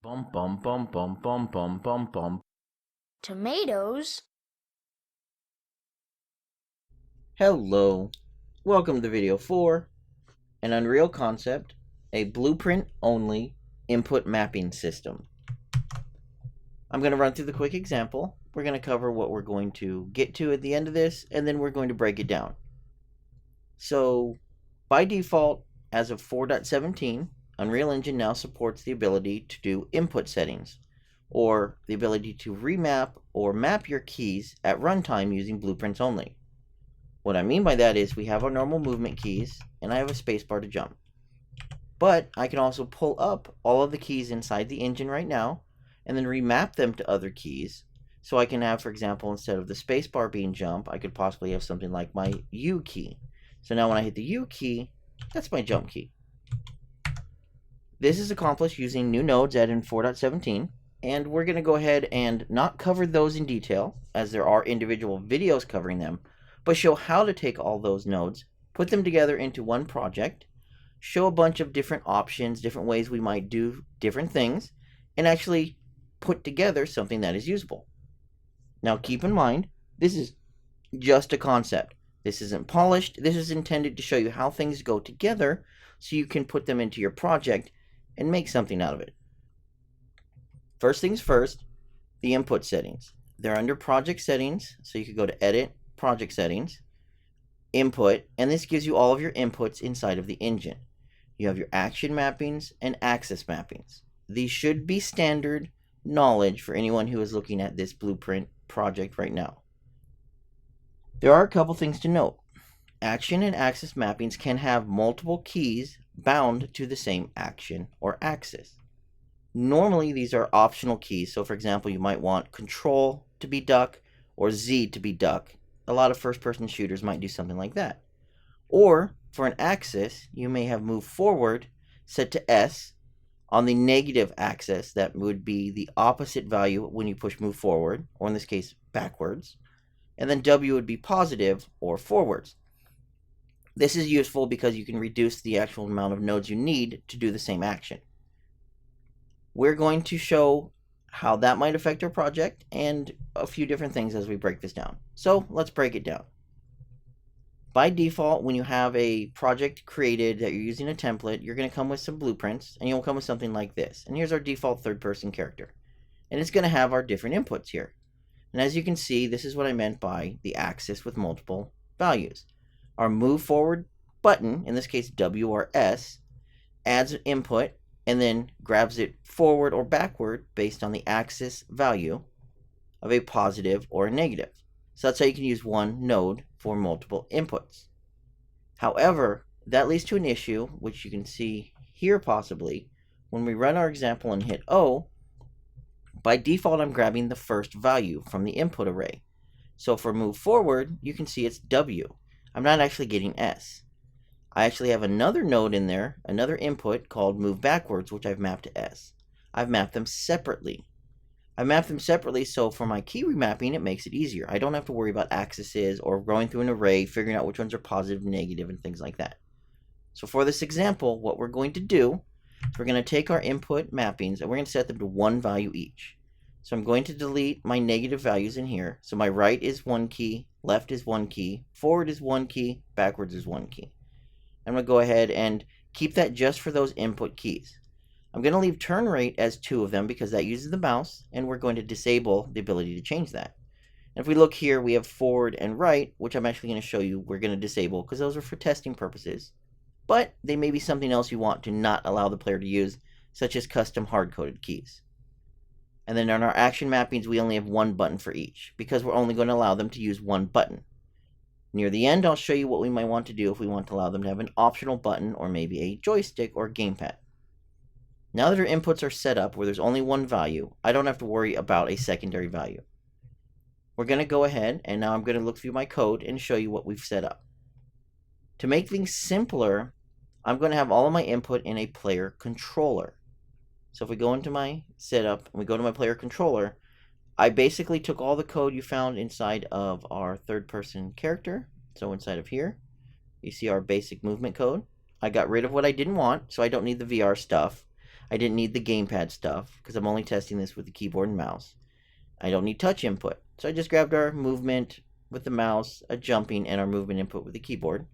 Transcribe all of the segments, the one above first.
Bum bum bum bum bum bum bum bum. Tomatoes? Hello. Welcome to video 4, an Unreal concept, a blueprint only input mapping system. I'm going to run through the quick example. We're going to cover what we're going to get to at the end of this, and then we're going to break it down. So, by default, as of 4.17, Unreal Engine now supports the ability to do input settings, or the ability to remap or map your keys at runtime using blueprints only. What I mean by that is we have our normal movement keys, and I have a spacebar to jump. But I can also pull up all of the keys inside the engine right now, and then remap them to other keys. So I can have, for example, instead of the spacebar being jump, I could possibly have something like my U key. So now when I hit the U key, that's my jump key. This is accomplished using new nodes added in 4.17, and we're going to go ahead and not cover those in detail, as there are individual videos covering them, but show how to take all those nodes, put them together into one project, show a bunch of different options, different ways we might do different things, and actually put together something that is usable. Now keep in mind, this is just a concept. This isn't polished. This is intended to show you how things go together so you can put them into your project and make something out of it. First things first, the input settings. They're under project settings, so you could go to edit, project settings, input, and this gives you all of your inputs inside of the engine. You have your action mappings and axis mappings. These should be standard knowledge for anyone who is looking at this blueprint project right now. There are a couple things to note. Action and axis mappings can have multiple keys bound to the same action or axis. Normally, these are optional keys. So, for example, you might want Control to be duck or Z to be duck. A lot of first-person shooters might do something like that. Or, for an axis, you may have move forward set to S. On the negative axis, that would be the opposite value when you push move forward, or in this case, backwards. And then W would be positive or forwards. This is useful because you can reduce the actual amount of nodes you need to do the same action. We're going to show how that might affect our project and a few different things as we break this down. So let's break it down. By default, when you have a project created that you're using a template, you're going to come with some blueprints, and you'll come with something like this. And here's our default third-person character. And it's going to have our different inputs here. And as you can see, this is what I meant by the axis with multiple values. Our move forward button, in this case W or S, adds an input and then grabs it forward or backward based on the axis value of a positive or a negative. So that's how you can use one node for multiple inputs. However, that leads to an issue, which you can see here possibly. When we run our example and hit O, by default I'm grabbing the first value from the input array. So for move forward, you can see it's W. I'm not actually getting S. I actually have another node in there, another input called move backwards, which I've mapped to S. I've mapped them separately. I mapped them separately, so for my key remapping, it makes it easier. I don't have to worry about axes or going through an array, figuring out which ones are positive, negative, and things like that. So for this example, what we're going to do is we're going to take our input mappings and we're going to set them to one value each. So I'm going to delete my negative values in here. So my right is one key, left is one key, forward is one key, backwards is one key. I'm going to go ahead and keep that just for those input keys. I'm going to leave turn rate as 2 of them because that uses the mouse, and we're going to disable the ability to change that. And if we look here, we have forward and right, which I'm actually going to show you we're going to disable because those are for testing purposes. But they may be something else you want to not allow the player to use, such as custom hard-coded keys. And then on our action mappings, we only have one button for each because we're only going to allow them to use one button. Near the end, I'll show you what we might want to do if we want to allow them to have an optional button or maybe a joystick or gamepad. Now that our inputs are set up where there's only one value, I don't have to worry about a secondary value. We're going to go ahead and now I'm going to look through my code and show you what we've set up. To make things simpler, I'm going to have all of my input in a player controller. So if we go into my setup and we go to my player controller, I basically took all the code you found inside of our third-person character. So inside of here, you see our basic movement code. I got rid of what I didn't want, so I don't need the VR stuff. I didn't need the gamepad stuff because I'm only testing this with the keyboard and mouse. I don't need touch input. So I just grabbed our movement with the mouse, a jumping, and our movement input with the keyboard.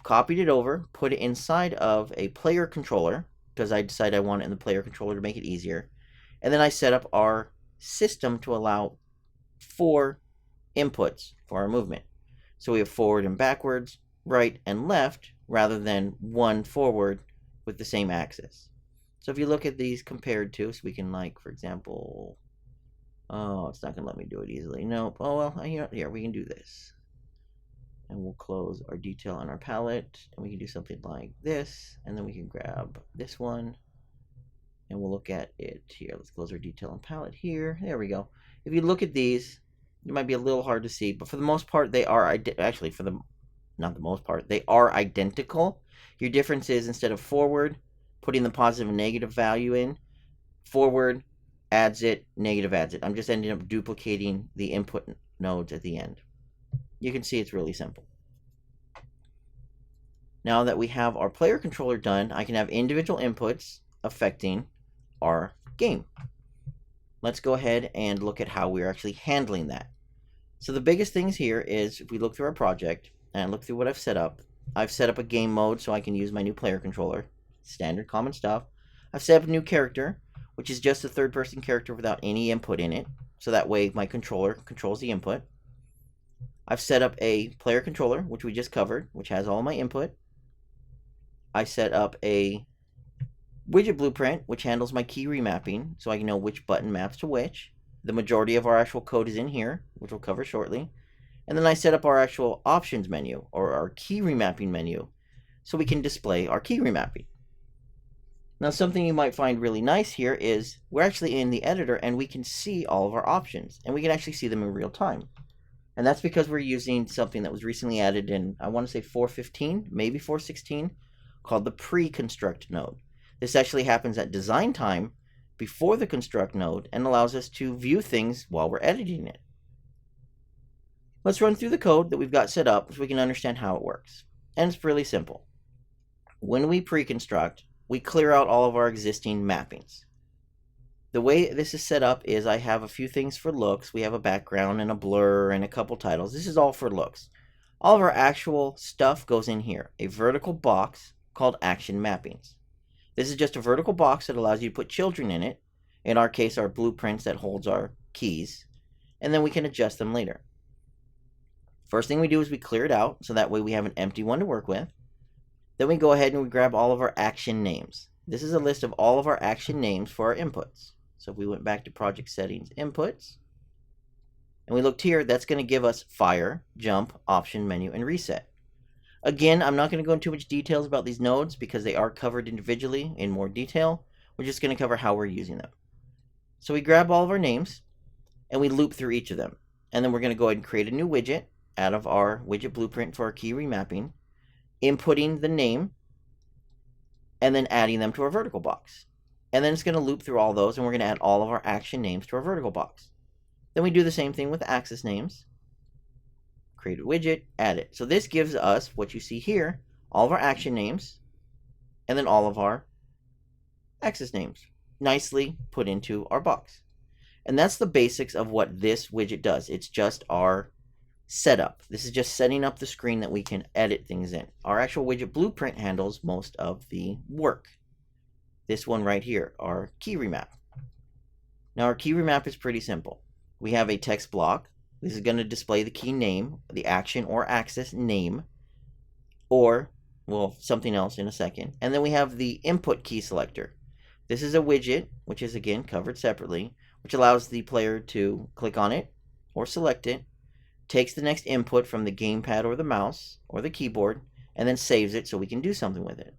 Copied it over, put it inside of a player controller because I decided I want it in the player controller to make it easier. And then I set up our system to allow 4 inputs for our movement. So we have forward and backwards, right and left, rather than 1 forward with the same axis. So if you look at these compared to, so we can, like, for example, oh, it's not going to let me do it easily. Nope. Oh, well, here, we can do this. And we'll close our detail on our palette, and we can do something like this, and then we can grab this one, and we'll look at it here. Let's close our detail on palette here. There we go. If you look at these, it might be a little hard to see, but for the most part, they are actually not the most part, they are identical. Your difference is instead of forward, putting the positive and negative value in, forward adds it, negative adds it. I'm just ending up duplicating the input nodes at the end. You can see it's really simple. Now that we have our player controller done, I can have individual inputs affecting our game. Let's go ahead and look at how we're actually handling that. So the biggest things here is if we look through our project and look through what I've set up a game mode so I can use my new player controller. Standard common stuff. I've set up a new character, which is just a third-person character without any input in it. So that way my controller controls the input. I've set up a player controller, which we just covered, which has all my input. I set up a widget blueprint, which handles my key remapping, so I can know which button maps to which. The majority of our actual code is in here, which we'll cover shortly. And then I set up our actual options menu, or our key remapping menu, so we can display our key remapping. Now, something you might find really nice here is we're actually in the editor, and we can see all of our options, and we can actually see them in real time. And that's because we're using something that was recently added in, I want to say 4.15, maybe 4.16, called the pre-construct node. This actually happens at design time before the construct node and allows us to view things while we're editing it. Let's run through the code that we've got set up so we can understand how it works. And it's really simple. When we pre-construct, we clear out all of our existing mappings. The way this is set up is I have a few things for looks. We have a background and a blur and a couple titles. This is all for looks. All of our actual stuff goes in here, a vertical box called action mappings. This is just a vertical box that allows you to put children in it. In our case, our blueprints that holds our keys, and then we can adjust them later. First thing we do is we clear it out, so that way we have an empty one to work with. Then we go ahead and we grab all of our action names. This is a list of all of our action names for our inputs. So if we went back to project settings, inputs, and we looked here, that's going to give us fire, jump, option, menu, and reset. Again, I'm not going to go into too much details about these nodes because they are covered individually in more detail. We're just going to cover how we're using them. So we grab all of our names and we loop through each of them. And then we're going to go ahead and create a new widget out of our widget blueprint for our key remapping, inputting the name, and then adding them to our vertical box. And then it's going to loop through all those, and we're going to add all of our action names to our vertical box. Then we do the same thing with axis names. Create a widget, add it. So this gives us what you see here, all of our action names, and then all of our axis names, nicely put into our box. And that's the basics of what this widget does. It's just our setup. This is just setting up the screen that we can edit things in. Our actual widget blueprint handles most of the work. This one right here, our key remap. Now our key remap is pretty simple. We have a text block. This is going to display the key name, the action or axis name, or, well, something else in a second. And then we have the input key selector. This is a widget, which is again covered separately, which allows the player to click on it or select it, takes the next input from the gamepad or the mouse or the keyboard, and then saves it so we can do something with it.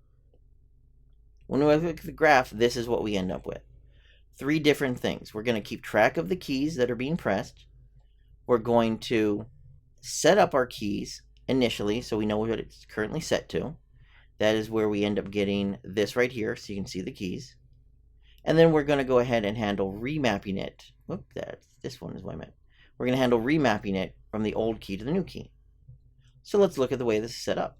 When we look at the graph, this is what we end up with. 3 different things. We're going to keep track of the keys that are being pressed. We're going to set up our keys initially so we know what it's currently set to. That is where we end up getting this right here so you can see the keys. And then we're going to go ahead and handle remapping it. Whoop, this one is what I meant. We're going to handle remapping it from the old key to the new key. So let's look at the way this is set up.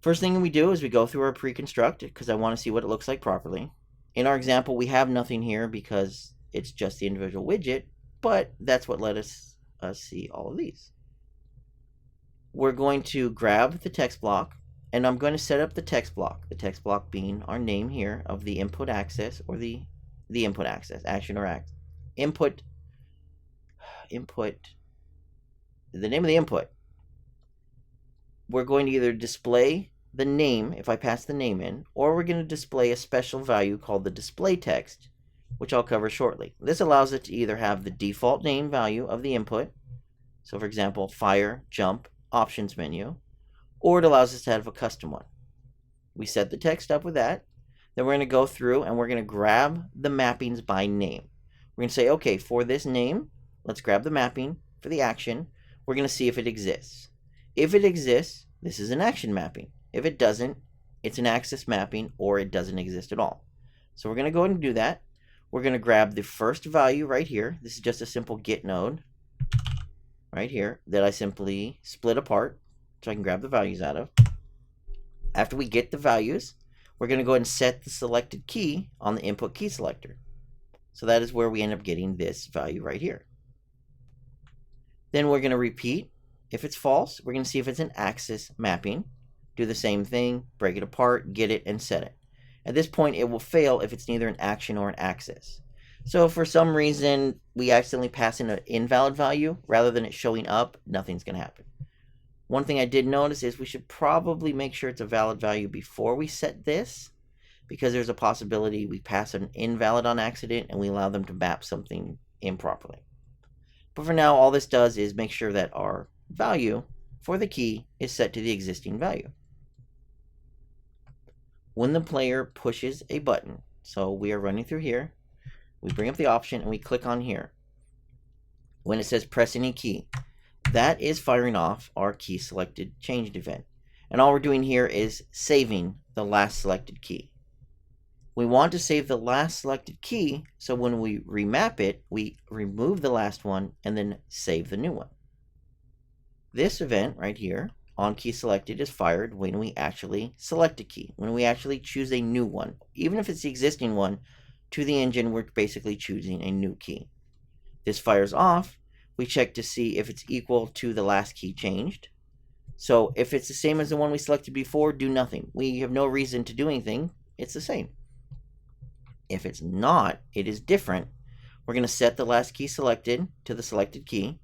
First thing we do is we go through our pre-construct because I want to see what it looks like properly. In our example, we have nothing here because it's just the individual widget, but that's what let us see all of these. We're going to grab the text block, and I'm going to set up the text block being our name here of the input access or the input access, action or act. Input, the name of the input. We're going to either display the name if I pass the name in, or we're going to display a special value called the display text, which I'll cover shortly. This allows it to either have the default name value of the input, so for example, fire, jump, options menu, or it allows us to have a custom one. We set the text up with that. Then we're going to go through and we're going to grab the mappings by name. We're going to say, okay, for this name, let's grab the mapping for the action. We're going to see if it exists. If it exists, this is an action mapping. If it doesn't, it's an access mapping or it doesn't exist at all. So we're going to go ahead and do that. We're going to grab the first value right here. This is just a simple get node right here that I simply split apart so I can grab the values out of. After we get the values, we're going to go ahead and set the selected key on the input key selector. So that is where we end up getting this value right here. Then we're going to repeat. If it's false, we're going to see if it's an axis mapping. Do the same thing, break it apart, get it, and set it. At this point, it will fail if it's neither an action or an axis. So if for some reason we accidentally pass in an invalid value, rather than it showing up, nothing's going to happen. One thing I did notice is we should probably make sure it's a valid value before we set this, because there's a possibility we pass an invalid on accident and we allow them to map something improperly. But for now, all this does is make sure that our value for the key is set to the existing value. When the player pushes a button, so we are running through here, we bring up the option and we click on here. When it says press any key, that is firing off our key selected changed event. And all we're doing here is saving the last selected key. We want to save the last selected key, so when we remap it, we remove the last one and then save the new one. This event right here, on key selected, is fired when we actually select a key, when we actually choose a new one. Even if it's the existing one, to the engine, we're basically choosing a new key. This fires off. We check to see if it's equal to the last key changed. So if it's the same as the one we selected before, do nothing. We have no reason to do anything. It's the same. If it's not, it is different. We're going to set the last key selected to the selected key.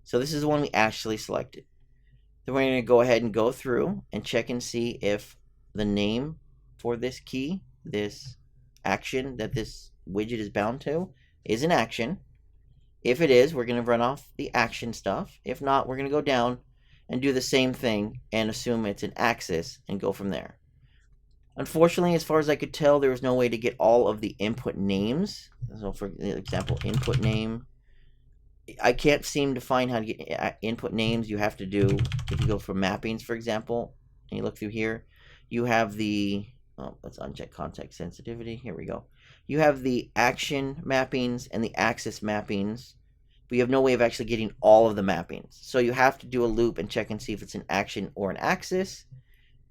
So this is the one we actually selected. Then we're going to go ahead and go through and check and see if the name for this key, this action that this widget is bound to, is an action. If it is, we're going to run off the action stuff. If not, we're going to go down and do the same thing and assume it's an axis and go from there. Unfortunately, as far as I could tell, there was no way to get all of the input names. So for example, input name. I can't seem to find how to get input names. You have to do, if you go for mappings, for example, and you look through here, you have the, let's uncheck context sensitivity. Here we go. You have the action mappings and the axis mappings, but you have no way of actually getting all of the mappings. So you have to do a loop and check and see if it's an action or an axis,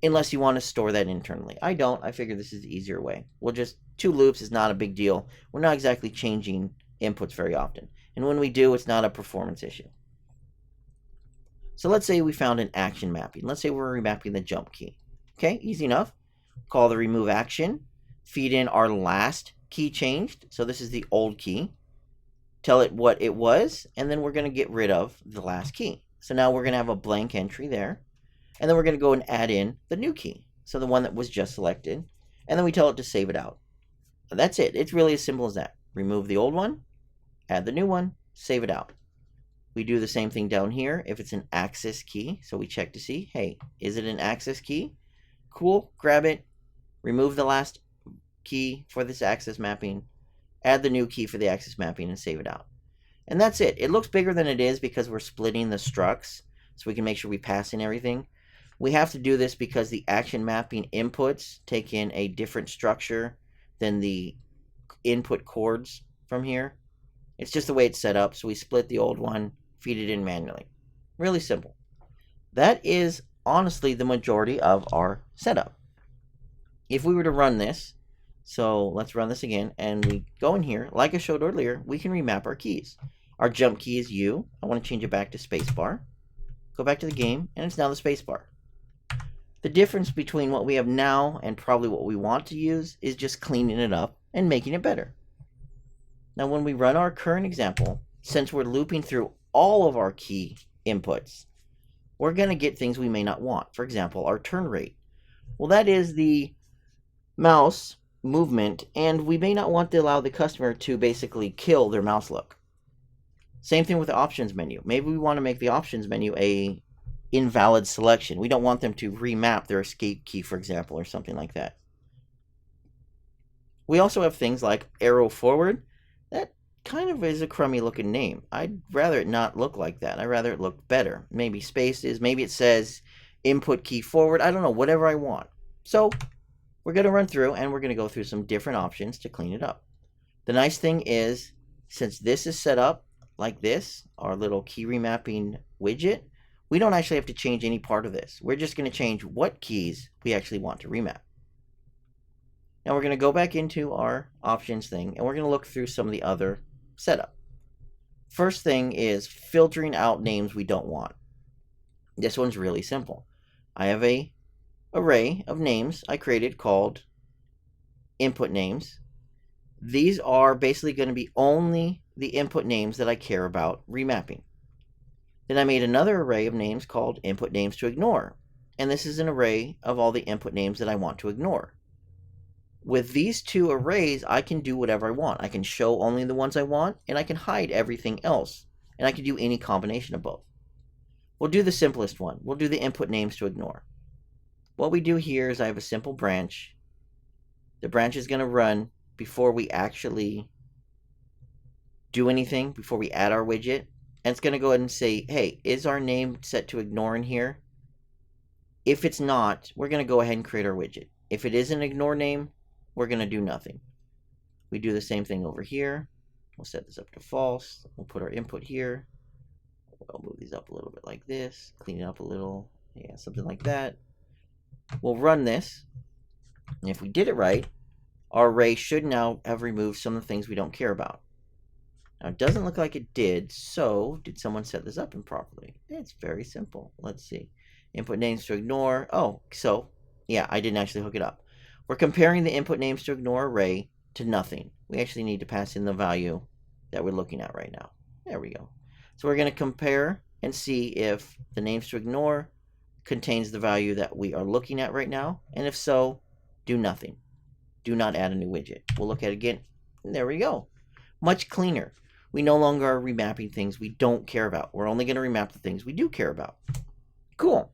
unless you want to store that internally. I don't. I figure this is the easier way. We'll just, 2 loops is not a big deal. We're not exactly changing inputs very often. And when we do, it's not a performance issue. So let's say we found an action mapping. Let's say we're remapping the jump key. Okay, easy enough. Call the remove action. Feed in our last key changed. So this is the old key. Tell it what it was, and then we're going to get rid of the last key. So now we're going to have a blank entry there. And then we're going to go and add in the new key. So the one that was just selected. And then we tell it to save it out. That's it. It's really as simple as that. Remove the old one, add the new one, save it out. We do the same thing down here if it's an axis key. So we check to see, hey, is it an axis key? Cool, grab it, remove the last key for this axis mapping, add the new key for the axis mapping, and save it out. And that's it. It looks bigger than it is because we're splitting the structs so we can make sure we pass in everything. We have to do this because the action mapping inputs take in a different structure than the input chords from here. It's just the way it's set up, so we split the old one, feed it in manually. Really simple. That is honestly the majority of our setup. If we were to run this, so let's run this again, and we go in here, like I showed earlier, we can remap our keys. Our jump key is U. I want to change it back to spacebar. Go back to the game, and it's now the spacebar. The difference between what we have now and probably what we want to use is just cleaning it up and making it better. Now when we run our current example, since we're looping through all of our key inputs, we're going to get things we may not want. For example, our turn rate. Well, that is the mouse movement, and we may not want to allow the customer to basically kill their mouse look. Same thing with the options menu. Maybe we want to make the options menu a invalid selection. We don't want them to remap their escape key, for example, or something like that. We also have things like arrow forward. That kind of is a crummy looking name. I'd rather it not look like that. I'd rather it look better. Maybe spaces, maybe it says input key forward. I don't know, whatever I want. So we're going to run through and we're going to go through some different options to clean it up. The nice thing is, since this is set up like this, our little key remapping widget, we don't actually have to change any part of this. We're just going to change what keys we actually want to remap. Now we're going to go back into our options thing and we're going to look through some of the other setup. First thing is filtering out names we don't want. This one's really simple. I have an array of names I created called input names. These are basically going to be only the input names that I care about remapping. Then I made another array of names called input names to ignore. And this is an array of all the input names that I want to ignore. With these two arrays, I can do whatever I want. I can show only the ones I want, and I can hide everything else. And I can do any combination of both. We'll do the simplest one. We'll do the input names to ignore. What we do here is I have a simple branch. The branch is going to run before we actually do anything, before we add our widget. And it's going to go ahead and say, hey, is our name set to ignore in here? If it's not, we're going to go ahead and create our widget. If it is an ignore name, we're going to do nothing. We do the same thing over here. We'll set this up to false. We'll put our input here. I'll move these up a little bit like this. Clean it up a little. Yeah, something like that. We'll run this. And if we did it right, our array should now have removed some of the things we don't care about. Now, it doesn't look like it did, so did someone set this up improperly? It's very simple. Let's see. Input names to ignore. Oh, so, yeah, I didn't actually hook it up. We're comparing the input names to ignore array to nothing. We actually need to pass in the value that we're looking at right now. There we go. So we're going to compare and see if the names to ignore contains the value that we are looking at right now. And if so, do nothing. Do not add a new widget. We'll look at it again. And there we go. Much cleaner. We no longer are remapping things we don't care about. We're only going to remap the things we do care about. Cool.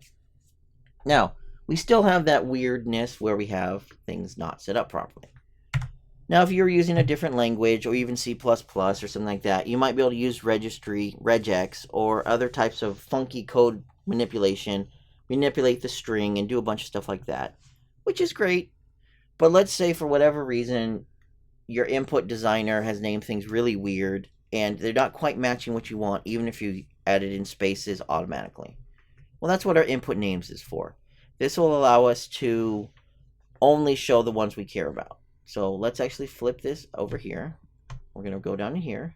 Now, we still have that weirdness where we have things not set up properly. Now, if you're using a different language or even C++ or something like that, you might be able to use registry, regex, or other types of funky code manipulation, manipulate the string, and do a bunch of stuff like that, which is great. But let's say for whatever reason, your input designer has named things really weird, and they're not quite matching what you want, even if you added in spaces automatically. Well, that's what our input names is for. This will allow us to only show the ones we care about. So let's actually flip this over here. We're going to go down to here,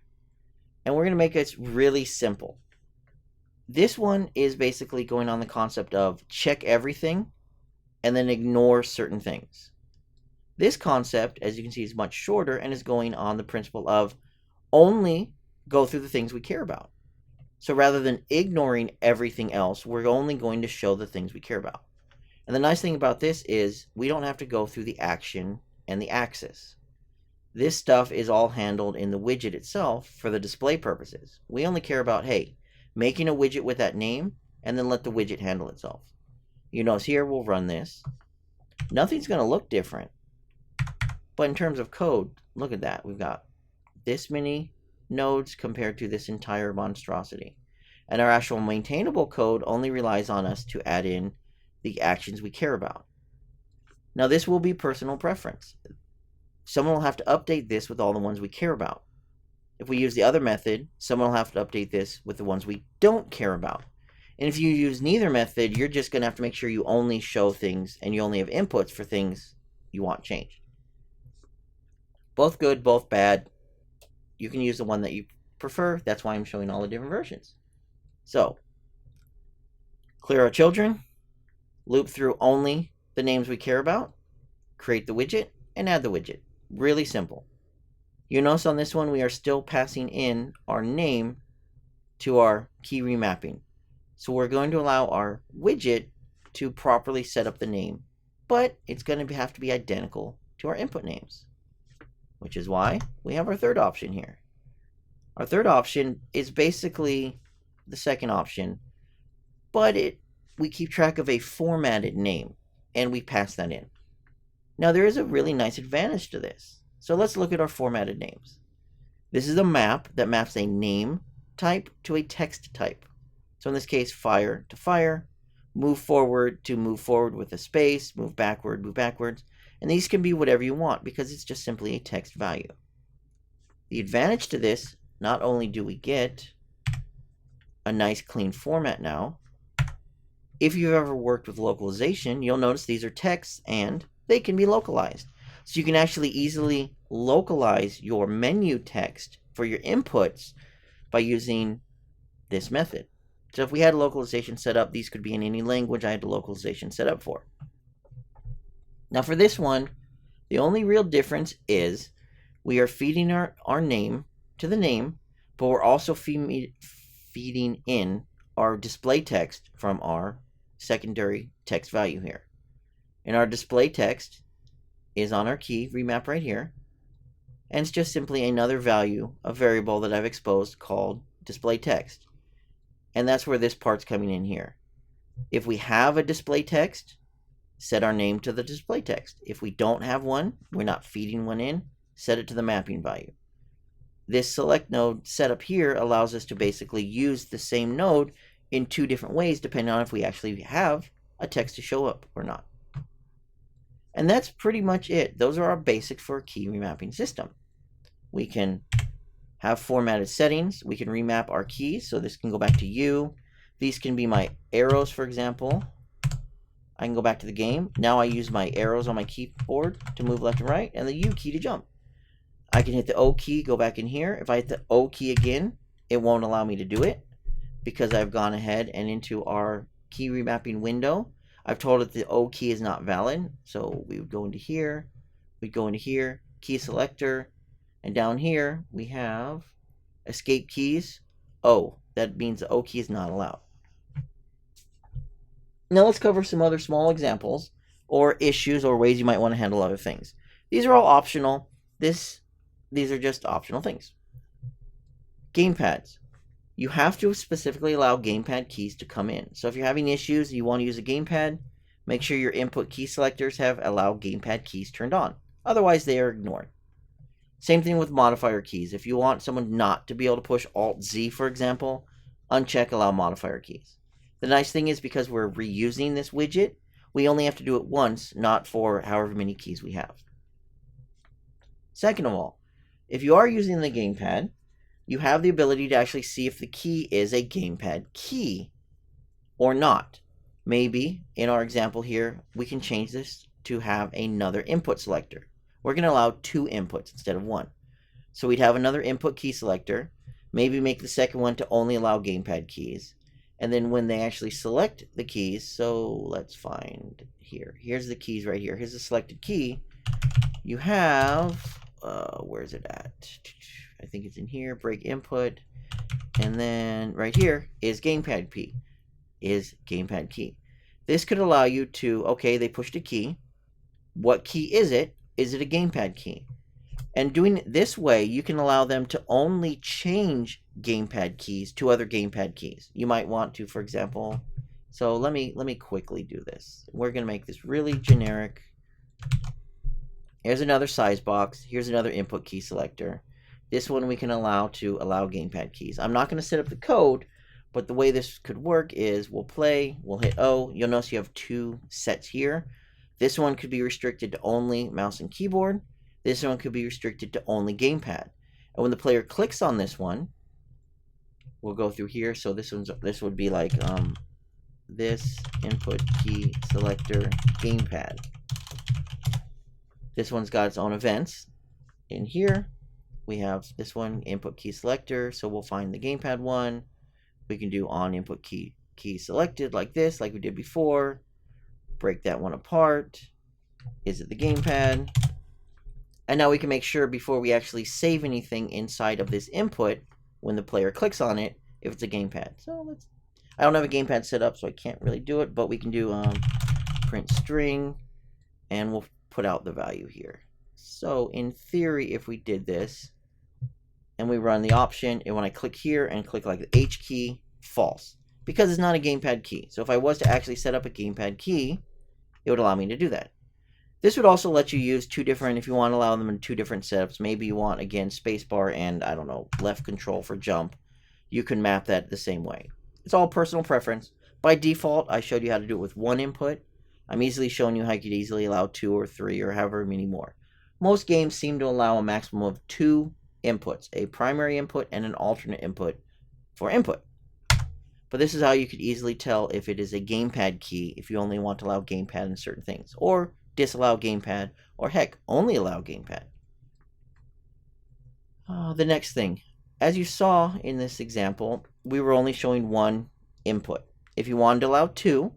and we're going to make it really simple. This one is basically going on the concept of check everything and then ignore certain things. This concept, as you can see, is much shorter and is going on the principle of only go through the things we care about. So rather than ignoring everything else, we're only going to show the things we care about. And the nice thing about this is we don't have to go through the action and the axis. This stuff is all handled in the widget itself for the display purposes. We only care about, hey, making a widget with that name and then let the widget handle itself. You notice here we'll run this. Nothing's going to look different. But in terms of code, look at that. We've got this many nodes compared to this entire monstrosity. And our actual maintainable code only relies on us to add in the actions we care about. Now this will be personal preference. Someone will have to update this with all the ones we care about. If we use the other method, someone will have to update this with the ones we don't care about. And if you use neither method, you're just going to have to make sure you only show things and you only have inputs for things you want changed. Both good, both bad. You can use the one that you prefer. That's why I'm showing all the different versions. So, clear our children, loop through only the names we care about, create the widget, and add the widget. Really simple. You notice on this one we are still passing in our name to our key remapping. So we're going to allow our widget to properly set up the name, but it's going to have to be identical to our input names, which is why we have our third option here. Our third option is basically the second option, but we keep track of a formatted name, and we pass that in. Now, there is a really nice advantage to this. So let's look at our formatted names. This is a map that maps a name type to a text type. So in this case, fire to fire, move forward to move forward with a space, move backwards. And these can be whatever you want because it's just simply a text value. The advantage to this, not only do we get a nice clean format now, if you've ever worked with localization, you'll notice these are texts and they can be localized. So you can actually easily localize your menu text for your inputs by using this method. So if we had localization set up, these could be in any language I had the localization set up for. Now for this one, the only real difference is we are feeding our name to the name, but we're also feeding in our display text from our secondary text value here. And our display text is on our key remap right here, and it's just simply another value, a variable that I've exposed called display text. And that's where this part's coming in here. If we have a display text, set our name to the display text. If we don't have one, we're not feeding one in, set it to the mapping value. This select node setup here allows us to basically use the same node in two different ways depending on if we actually have a text to show up or not. And that's pretty much it. Those are our basics for a key remapping system. We can have formatted settings. We can remap our keys. So this can go back to U. These can be my arrows, for example. I can go back to the game. Now I use my arrows on my keyboard to move left and right, and the U key to jump. I can hit the O key, go back in here. If I hit the O key again, it won't allow me to do it because I've gone ahead and into our key remapping window, I've told it the O key is not valid. So we would go into here, we'd go into here, key selector, and down here we have escape keys, O. That means the O key is not allowed. Now let's cover some other small examples or issues or ways you might want to handle other things. These are all optional. These are just optional things. Gamepads. You have to specifically allow gamepad keys to come in. So if you're having issues and you want to use a gamepad, make sure your input key selectors have allow gamepad keys turned on. Otherwise, they are ignored. Same thing with modifier keys. If you want someone not to be able to push Alt-Z, for example, uncheck allow modifier keys. The nice thing is because we're reusing this widget, we only have to do it once, not for however many keys we have. Second of all, if you are using the gamepad, you have the ability to actually see if the key is a gamepad key or not. Maybe, in our example here, we can change this to have another input selector. We're going to allow 2 inputs instead of 1. So we'd have another input key selector, maybe make the second one to only allow gamepad keys. And then when they actually select the keys, so let's find here. Here's the keys right here. Here's the selected key. You have, where's it at? I think it's in here, break input, and then right here is gamepad key, This could allow you to, okay, they pushed a key. What key is it? Is it a gamepad key? And doing it this way, you can allow them to only change gamepad keys to other gamepad keys. You might want to, for example, so let me quickly do this. We're going to make this really generic. Here's another size box. Here's another input key selector. This one we can allow to allow gamepad keys. I'm not going to set up the code, but the way this could work is we'll play, we'll hit O. You'll notice you have 2 sets here. This one could be restricted to only mouse and keyboard. This one could be restricted to only gamepad. And when the player clicks on this one, we'll go through here. So this would be like this input key selector gamepad. This one's got its own events. In here, we have this one, input key selector, so we'll find the gamepad one. We can do on input key selected like this, like we did before. Break that one apart. Is it the gamepad? And now we can make sure before we actually save anything inside of this input, when the player clicks on it, if it's a gamepad. So let's, I don't have a gamepad set up, so I can't really do it, but we can do print string, and we'll put out the value here. So in theory, if we did this, and we run the option, and when I click here and click like the H key, false, because it's not a gamepad key. So if I was to actually set up a gamepad key, it would allow me to do that. This would also let you use two different, if you want to allow them in two different setups, maybe you want, again, spacebar and, I don't know, left control for jump. You can map that the same way. It's all personal preference. By default, I showed you how to do it with one input. I'm easily showing you how you could easily allow 2 or 3 or however many more. Most games seem to allow a maximum of 2 inputs, a primary input and an alternate input for input. But this is how you could easily tell if it is a gamepad key if you only want to allow gamepad in certain things, or disallow gamepad, or heck, only allow gamepad. The next thing, as you saw in this example, we were only showing one input. If you wanted to allow 2,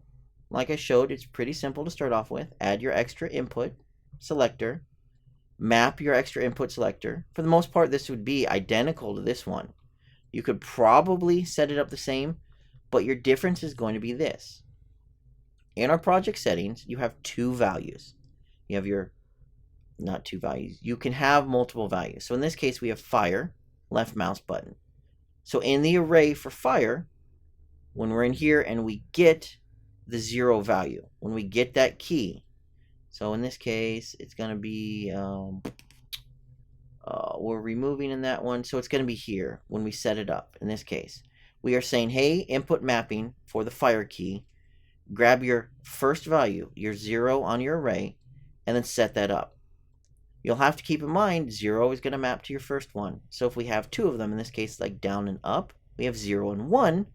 like I showed, it's pretty simple to start off with. Add your extra input selector, map your extra input selector. For the most part, this would be identical to this one. You could probably set it up the same, but your difference is going to be this. In our project settings, you have 2 values. You have your, not 2 values, you can have multiple values. So in this case, we have fire, left mouse button. So in the array for fire, when we're in here and we get the 0 value, when we get that key, so in this case, it's going to be, we're removing in that one, so it's going to be here when we set it up. In this case, we are saying, hey, input mapping for the fire key, grab your first value, your 0 on your array, and then set that up. You'll have to keep in mind 0 is going to map to your first one. So if we have 2 of them, in this case like down and up, we have 0 and 1,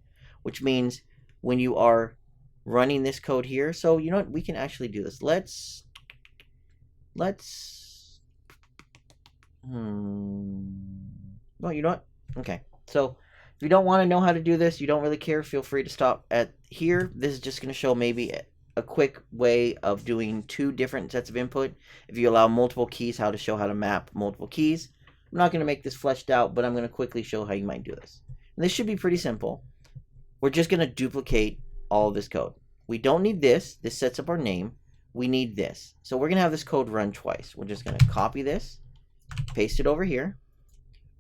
which means when you are running this code here, so you know what, we can actually do this. Let's well, you know what, okay, so if you don't want to know how to do this, you don't really care, feel free to stop at here. This is just going to show maybe a quick way of doing 2 different sets of input. If you allow multiple keys, how to show how to map multiple keys. I'm not going to make this fleshed out, but I'm going to quickly show how you might do this. And this should be pretty simple. We're just going to duplicate all of this code. We don't need this. This sets up our name. We need this. So we're going to have this code run twice. We're just going to copy this, paste it over here.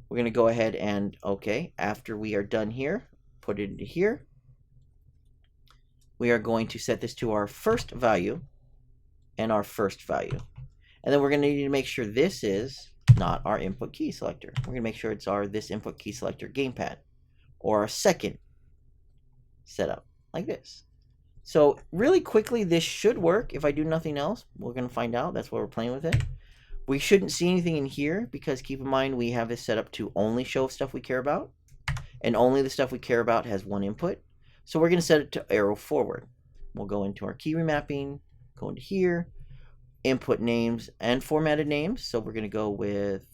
We're going to go ahead and, okay, after we are done here, put it into here. We are going to set this to our first value and our first value. And then we're going to need to make sure this is not our input key selector. We're going to make sure it's our this input key selector gamepad, or our second setup, like this. So really quickly, this should work. If I do nothing else, we're going to find out. That's why we're playing with it. We shouldn't see anything in here because keep in mind we have this set up to only show stuff we care about, and only the stuff we care about has one input. So we're going to set it to arrow forward. We'll go into our key remapping, go into here, input names and formatted names. So we're going to go with,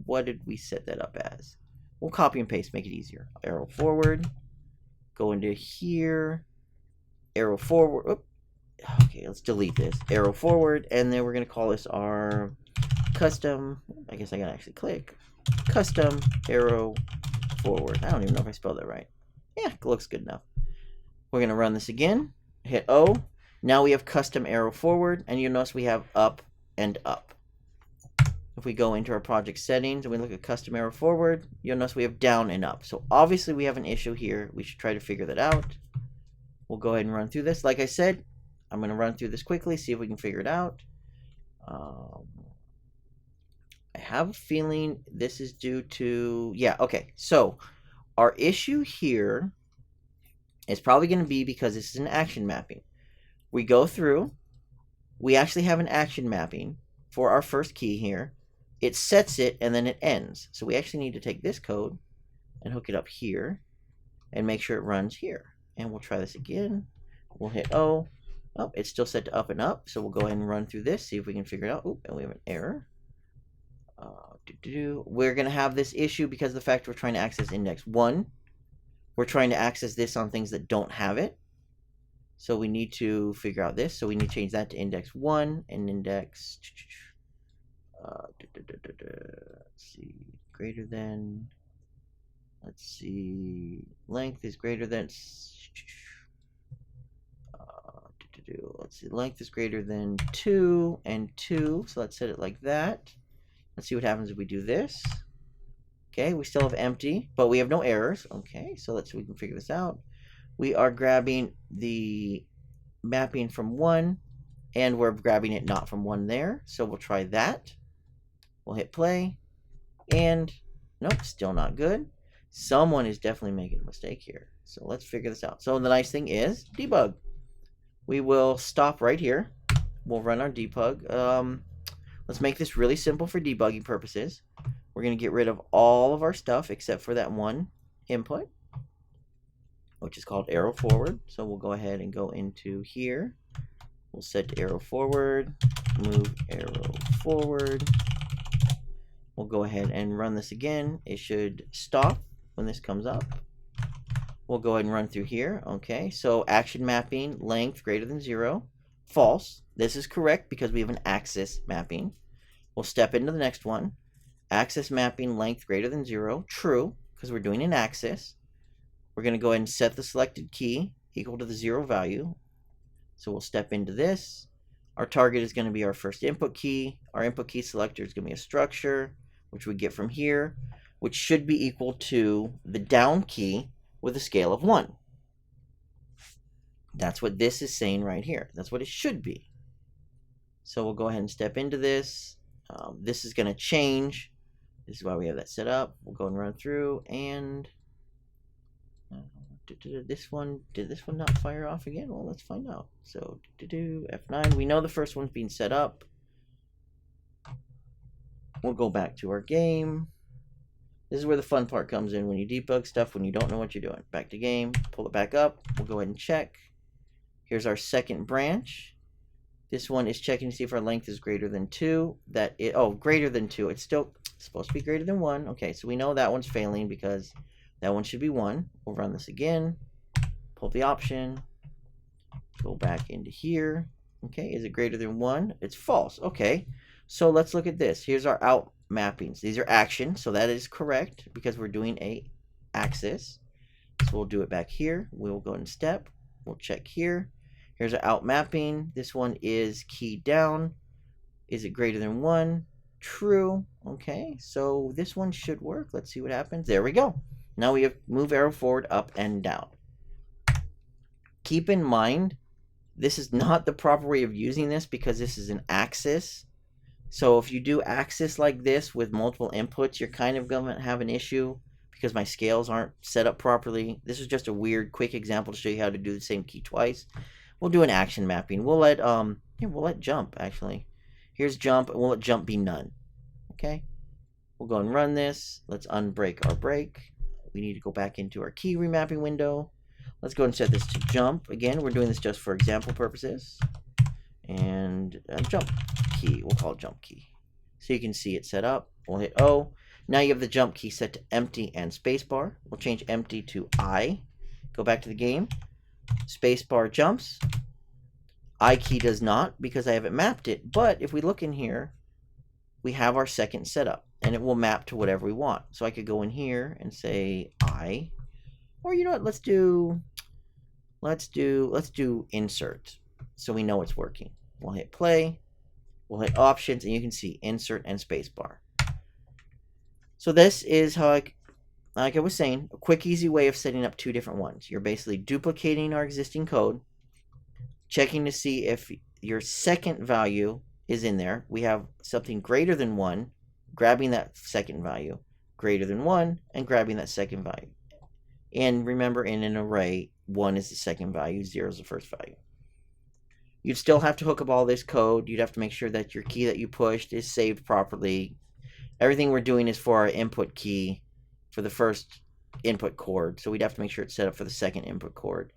what did we set that up as? We'll copy and paste, make it easier. Arrow forward, go into here, arrow forward. Oop. Okay, let's delete this. Arrow forward, and then we're going to call this our custom, I guess I gotta actually click, custom arrow forward. I don't even know if I spelled that right. Yeah, it looks good enough. We're gonna run this again, hit O. Now we have custom arrow forward, and you'll notice we have up and up. If we go into our project settings and we look at custom arrow forward, you'll notice we have down and up. So obviously we have an issue here. We should try to figure that out. We'll go ahead and run through this. Like I said, I'm going to run through this quickly, see if we can figure it out. I have a feeling this is due to, yeah, okay. So our issue here is probably going to be because this is an action mapping. We go through, we actually have an action mapping for our first key here. It sets it and then it ends. So we actually need to take this code and hook it up here and make sure it runs here. And we'll try this again. We'll hit O. Oh, it's still set to up and up, so we'll go ahead and run through this, see if we can figure it out. Oh, and we have an error. We're going to have this issue because of the fact we're trying to access index 1. We're trying to access this on things that don't have it. So we need to figure out this. So we need to change that to index 1 and index, let's see, greater than, let's see, length is greater than, let's see, length is greater than 2 and 2. So let's set it like that. Let's see what happens if we do this. Okay, we still have empty, but we have no errors. Okay, so let's see if we can figure this out. We are grabbing the mapping from 1, and we're grabbing it not from 1 there. So we'll try that. We'll hit play, and nope, still not good. Someone is definitely making a mistake here. So let's figure this out. So the nice thing is debug. We will stop right here. We'll run our debug. Let's make this really simple for debugging purposes. We're going to get rid of all of our stuff except for that one input, which is called arrow forward. So we'll go ahead and go into here. We'll set to arrow forward, move arrow forward. We'll go ahead and run this again. It should stop when this comes up. We'll go ahead and run through here. Okay, so action mapping, length greater than 0, false. This is correct because we have an axis mapping. We'll step into the next one. Axis mapping, length greater than 0, true, because we're doing an axis. We're going to go ahead and set the selected key equal to the 0 value. So we'll step into this. Our target is going to be our first input key. Our input key selector is going to be a structure, which we get from here, which should be equal to the down key with a scale of 1. That's what this is saying right here. That's what it should be. So we'll go ahead and step into this. This is going to change. This is why we have that set up. We'll go and run through, and did this one not fire off again? Well, let's find out. So F9. We know the first one's being set up. We'll go back to our game. This is where the fun part comes in when you debug stuff when you don't know what you're doing. Back to game, pull it back up. We'll go ahead and check. Here's our second branch. This one is checking to see if our length is greater than 2. Greater than 2. It's still supposed to be greater than 1. Okay, so we know that one's failing because that one should be 1. We'll run this again. Pull the option. Go back into here. Okay, is it greater than 1? It's false. Okay, so let's look at this. Here's our out mappings. These are action, so that is correct because we're doing a axis. So we'll do it back here. We'll go in step. We'll check here. Here's our out mapping. This one is key down. Is it greater than 1? True. Okay, so this one should work. Let's see what happens. There we go. Now we have move arrow forward, up, and down. Keep in mind, this is not the proper way of using this because this is an axis. So if you do axis like this with multiple inputs, you're kind of going to have an issue because my scales aren't set up properly. This is just a weird, quick example to show you how to do the same key twice. We'll do an action mapping. We'll let jump actually. Here's jump, and we'll let jump be none. Okay. We'll go and run this. Let's unbreak our break. We need to go back into our key remapping window. Let's go and set this to jump. Again, we're doing this just for example purposes. And jump key. We'll call it jump key. So you can see it set up. We'll hit O. Now you have the jump key set to empty and spacebar. We'll change empty to I. Go back to the game. Spacebar jumps. I key does not because I haven't mapped it. But if we look in here, we have our second setup, and it will map to whatever we want. So I could go in here and say I, or you know what? Let's do insert, so we know it's working. We'll hit play. We'll hit options, and you can see insert and spacebar. So this is how like I was saying, a quick, easy way of setting up two different ones. You're basically duplicating our existing code, checking to see if your second value is in there. We have something greater than 1, grabbing that second value, greater than 1, and grabbing that second value. And remember, in an array, 1 is the second value, 0 is the first value. You'd still have to hook up all this code. You'd have to make sure that your key that you pushed is saved properly. Everything we're doing is for our input key for the first input chord, so we'd have to make sure it's set up for the second input chord.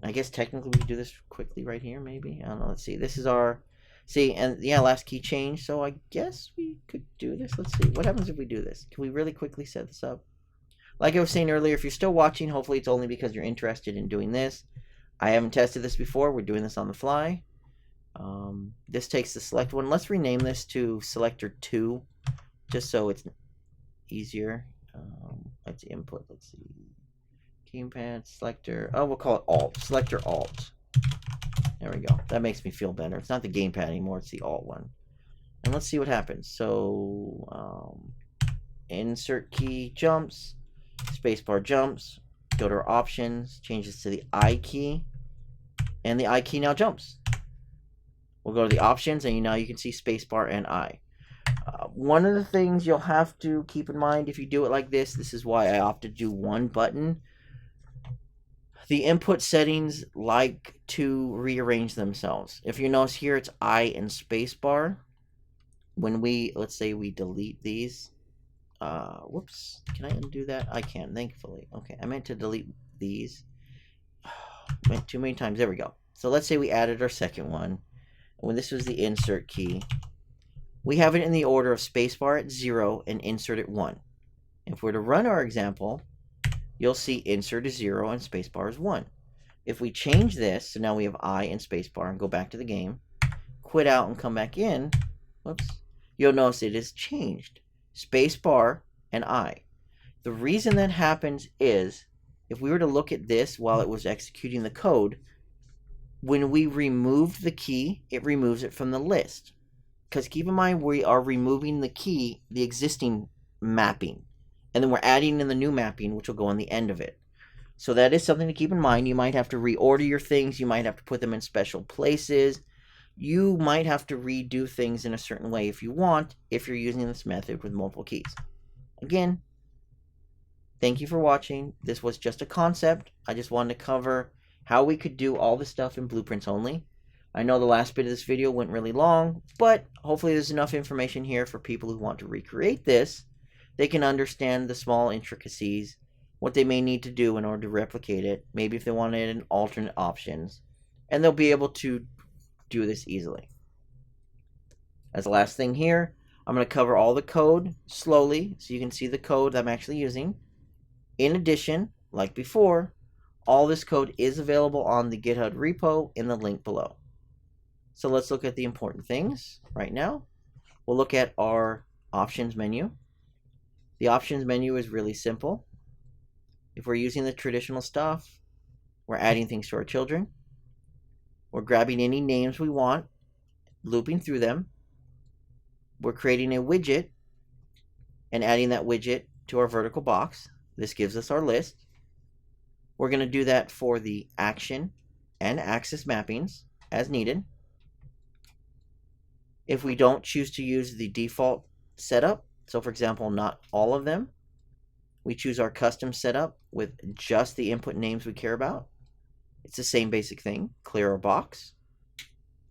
I guess technically we could do this quickly right here, maybe. I don't know. Let's see. This is our... See, and yeah, last key change. So I guess we could do this. Let's see. What happens if we do this? Can we really quickly set this up? Like I was saying earlier, if you're still watching, hopefully it's only because you're interested in doing this. I haven't tested this before. We're doing this on the fly. This takes the select one. Let's rename this to selector 2, just so it's easier. Let's input. Let's see. Gamepad, selector. Oh, we'll call it alt. Selector alt. There we go. That makes me feel better. It's not the gamepad anymore. It's the alt one. And let's see what happens. So, insert key jumps. Spacebar jumps. Go to our options. Change this to the I key. And the I key now jumps. We'll go to the options, and now you can see spacebar and I. One of the things you'll have to keep in mind if you do it like this is why I opted to do one button. The input settings like to rearrange themselves. If you notice here, it's I and spacebar. When we, let's say we delete these. Whoops, can I undo that? I can, thankfully. Okay, I meant to delete these. Went too many times, there we go. So let's say we added our second one. When this was the insert key, we have it in the order of spacebar at 0 and insert at 1. If we're to run our example, you'll see insert is 0 and spacebar is 1. If we change this, so now we have I and spacebar, and go back to the game, quit out and come back in, whoops, you'll notice it is changed. Spacebar and I. The reason that happens is, if we were to look at this while it was executing the code, when we removed the key, it removes it from the list. Because keep in mind, we are removing the key, the existing mapping. And then we're adding in the new mapping, which will go on the end of it. So that is something to keep in mind. You might have to reorder your things. You might have to put them in special places. You might have to redo things in a certain way if you want, if you're using this method with multiple keys. Again, thank you for watching. This was just a concept. I just wanted to cover how we could do all this stuff in blueprints only. I know the last bit of this video went really long, but hopefully there's enough information here for people who want to recreate this. They can understand the small intricacies, what they may need to do in order to replicate it, maybe if they wanted an alternate options, and they'll be able to do this easily. As the last thing here, I'm going to cover all the code slowly so you can see the code that I'm actually using. In addition, like before, all this code is available on the GitHub repo in the link below. So let's look at the important things right now. We'll look at our options menu. The options menu is really simple. If we're using the traditional stuff, we're adding things to our children. We're grabbing any names we want, looping through them. We're creating a widget and adding that widget to our vertical box. This gives us our list. We're going to do that for the action and axis mappings as needed. If we don't choose to use the default setup, so for example, not all of them, we choose our custom setup with just the input names we care about. It's the same basic thing. Clear our box,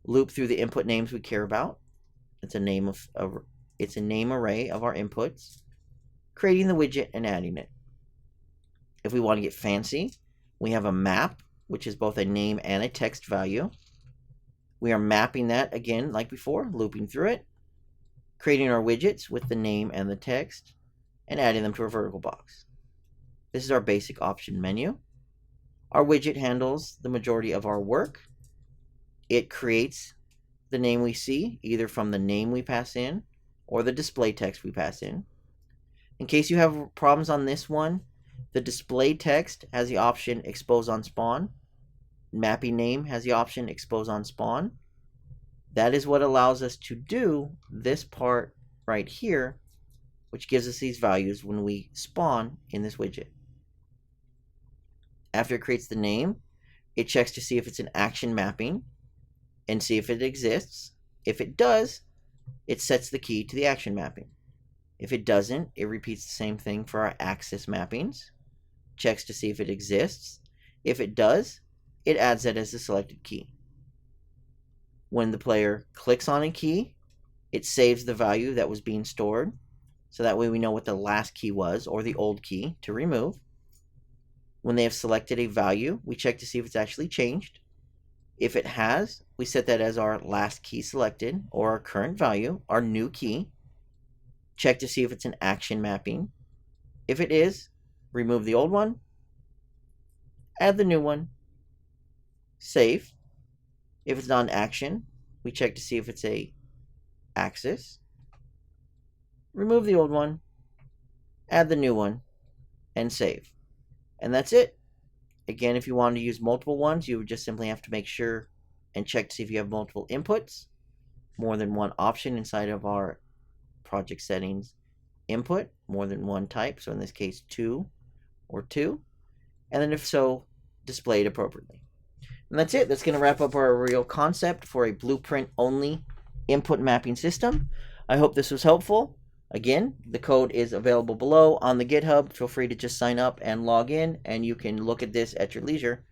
loop through the input names we care about. It's a name array of our inputs, creating the widget and adding it. If we want to get fancy, we have a map, which is both a name and a text value. We are mapping that again, like before, looping through it, creating our widgets with the name and the text, and adding them to our vertical box. This is our basic option menu. Our widget handles the majority of our work. It creates the name we see, either from the name we pass in or the display text we pass in. In case you have problems on this one, the display text has the option expose on spawn. Mapping name has the option expose on spawn. That is what allows us to do this part right here, which gives us these values when we spawn in this widget. After it creates the name, it checks to see if it's an action mapping and see if it exists. If it does, it sets the key to the action mapping. If it doesn't, it repeats the same thing for our axis mappings, checks to see if it exists. If it does, it adds that as the selected key. When the player clicks on a key, it saves the value that was being stored, so that way we know what the last key was or the old key to remove. When they have selected a value, we check to see if it's actually changed. If it has, we set that as our last key selected, or our current value, our new key. Check to see if it's an action mapping. If it is, remove the old one, add the new one, save. If it's not an action, we check to see if it's a axis, remove the old one, add the new one, and save. And that's it. Again, if you wanted to use multiple ones, you would just simply have to make sure and check to see if you have multiple inputs, more than one option inside of our project settings input, more than one type, so in this case 2 or 2, and then if so, display it appropriately. And that's it. That's going to wrap up our real concept for a blueprint only input mapping system. I hope this was helpful. Again, the code is available below on the GitHub. Feel free to just sign up and log in, and you can look at this at your leisure